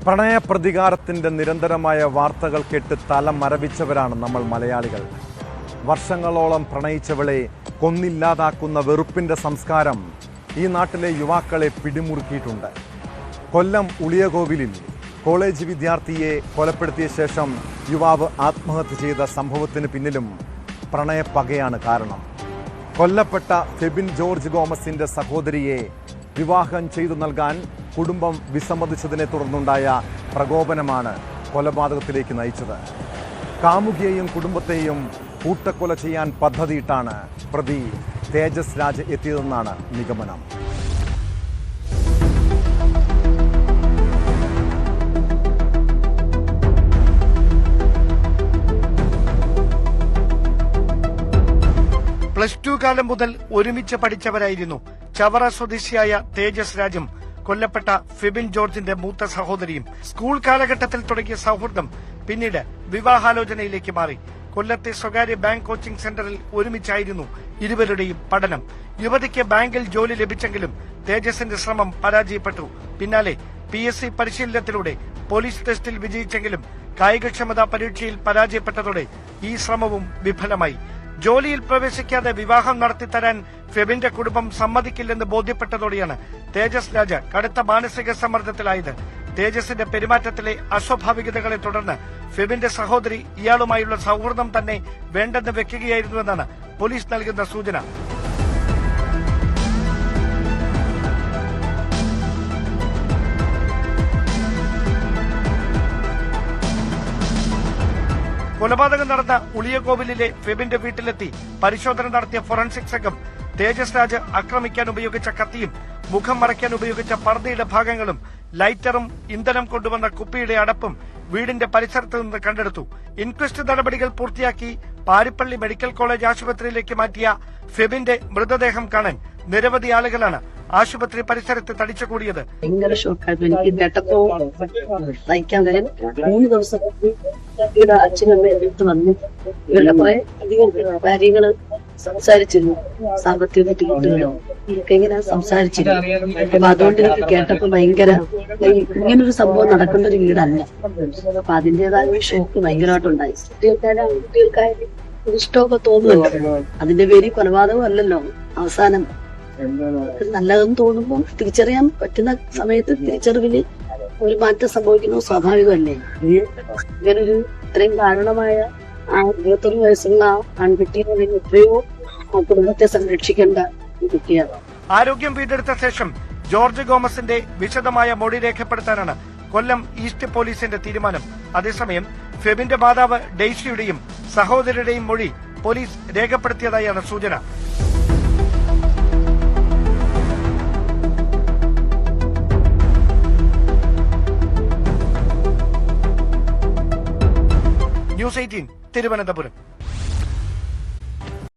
പ്രണയപ്രതികാരത്തിൻ്റെ നിരന്തരമായ വാർത്തകൾ കേട്ട് തല മരവിച്ചവരാണ് നമ്മൾ മലയാളികൾ. വർഷങ്ങളോളം പ്രണയിച്ചവളെ കൊന്നില്ലാതാക്കുന്ന വെറുപ്പിൻ്റെ സംസ്കാരം ഈ നാട്ടിലെ യുവാക്കളെ പിടിമുറുക്കിയിട്ടുണ്ട്. കൊല്ലം ഉളിയകോവിലിൽ കോളേജ് വിദ്യാർത്ഥിയെ കൊലപ്പെടുത്തിയ ശേഷം യുവാവ് ആത്മഹത്യ ചെയ്ത സംഭവത്തിന് പിന്നിലും പ്രണയപ്പകയാണ് കാരണം. കൊല്ലപ്പെട്ട ഫെബിൻ ജോർജ് ഗോമസിൻ്റെ സഹോദരിയെ വിവാഹം ചെയ്തു നൽകാൻ കുടുംബം വിസമ്മതിച്ചതിനെ തുടർന്നുണ്ടായ പ്രകോപനമാണ് കൊലപാതകത്തിലേക്ക് നയിച്ചത്. കാമുകിയെയും കുടുംബത്തെയും കൂട്ടക്കൊല ചെയ്യാൻ പദ്ധതിയിട്ടാണ് പ്രതി തേജസ് രാജ് എത്തിയതെന്നാണ് നിഗമനം. +2 കാലം മുതൽ ഒരുമിച്ച് പഠിച്ചവരായിരുന്നു ചവറ സ്വദേശിയായ തേജസ് രാജും കൊല്ലപ്പെട്ട ഫെബിൻ ജോർജിന്റെ മൂത്ത സഹോദരിയും. സ്കൂൾ കാലഘട്ടത്തിൽ തുടങ്ങിയ സൗഹൃദം പിന്നീട് വിവാഹാലോചനയിലേക്ക് മാറി. കൊല്ലത്തെ സ്വകാര്യ ബാങ്ക് കോച്ചിംഗ് സെന്ററിൽ ഒരുമിച്ചായിരുന്നു ഇരുവരുടെയും പഠനം. യുവതിക്ക് ബാങ്കിൽ ജോലി ലഭിച്ചെങ്കിലും തേജസിന്റെ ശ്രമം പരാജയപ്പെട്ടു. പിന്നാലെ PSC പരിശീലനത്തിലൂടെ പോലീസ് ടെസ്റ്റിൽ വിജയിച്ചെങ്കിലും കായികക്ഷമതാ പരീക്ഷയിൽ പരാജയപ്പെട്ടതോടെ ഈ ശ്രമവും വിഫലമായി. ജോലിയിൽ പ്രവേശിക്കാതെ വിവാഹം നടത്തിത്തരാൻ ഫെബിന്റെ കുടുംബം സമ്മതിക്കില്ലെന്ന് ബോധ്യപ്പെട്ടതോടെയാണ് തേജസ് രാജ് കടുത്ത മാനസിക സമ്മർദ്ദത്തിലായത്. തേജസിന്റെ പെരുമാറ്റത്തിലെ അസ്വാഭാവികതകളെ തുടർന്ന് ഫെബിന്റെ സഹോദരി ഇയാളുമായുള്ള സൗഹൃദം തന്നെ വേണ്ടെന്ന് വെക്കുകയായിരുന്നുവെന്നാണ് പോലീസ് നൽകുന്ന സൂചന. കൊലപാതകം നടന്ന ഉളിയകോവിലിലെ ഫെബിന്റെ വീട്ടിലെത്തി പരിശോധന നടത്തിയ ഫോറൻസിക് സംഘം തേജസ് രാജ് ആക്രമിക്കാൻ ഉപയോഗിച്ച കത്തിയും മുഖം മറയ്ക്കാൻ ഉപയോഗിച്ച പർദ്ദയുടെ ഭാഗങ്ങളും ലൈറ്ററും ഇന്ധനം കൊണ്ടുവന്ന കുപ്പിയുടെ അടപ്പും വീടിന്റെ പരിസരത്ത് നിന്ന് കണ്ടെടുത്തു. ഇൻക്വസ്റ്റ് നടപടികൾ പൂർത്തിയാക്കി പാരിപ്പള്ളി മെഡിക്കൽ കോളേജ് ആശുപത്രിയിലേക്ക് മാറ്റിയ ഫെബിന്റെ മൃതദേഹം കാണാൻ നിരവധി ആളുകളാണ് ആശുപത്രി പരിസരത്ത് തടിച്ചുകൂടിയത്. ഭയങ്കര ഷോക്കായിരുന്നു. എനിക്ക് കേട്ടപ്പോ സഹിക്കാൻ കഴിയും. 3 ദിവസം ഇവിടെ അച്ഛനമ്മ എടുത്ത് വന്നു ഇവരുടെ കുറെ അധികം കാര്യങ്ങള് സംസാരിച്ചിരുന്നു. സാമ്പത്തിക ബുദ്ധിമുട്ടുകളോ ഒക്കെ ഇങ്ങനെ സംസാരിച്ചിരുന്നു. അപ്പൊ അതുകൊണ്ട് എനിക്ക് കേട്ടപ്പോ ഭയങ്കര ഇങ്ങനൊരു സംഭവം നടക്കുന്ന ഒരു വീടല്ല. അപ്പൊ അതിന്റേതായ ഷോക്ക് ഭയങ്കരമായിട്ടുണ്ടായി. കുട്ടികൾക്കായാലും ഇഷ്ടമൊക്കെ തോന്നുന്നുണ്ട്. അതിന്റെ പേര് കൊലപാതകം അല്ലല്ലോ. അവസാനം നല്ലതെന്ന് തോന്നുമ്പോൾ തിരിച്ചറിയാൻ പറ്റുന്ന സമയത്ത് തിരിച്ചറിവില് ഒരു മാറ്റം സംഭവിക്കുന്നത് സ്വാഭാവികമല്ലേ. ഇങ്ങനൊരു ഇത്രയും കാരണമായ ആ 21 വയസ്സുള്ള ആൺകുട്ടിയെ എത്രയോ കുടുംബത്തെ സംരക്ഷിക്കേണ്ട കുട്ടിയാണ്. ആരോഗ്യം വീണ്ടെടുത്ത ശേഷം ജോർജ് ഗോമസിന്റെ വിശദമായ മൊഴി രേഖപ്പെടുത്താനാണ് കൊല്ലം ഈസ്റ്റ് പോലീസിന്റെ തീരുമാനം. അതേസമയം ഫെബിന്റെ മാതാവ് ഡെയ്സിയുടെയും സഹോദരിയുടെയും മൊഴി പോലീസ് രേഖപ്പെടുത്തിയതായാണ് സൂചന. ന്യൂസ് 18 തിരുവനന്തപുരം.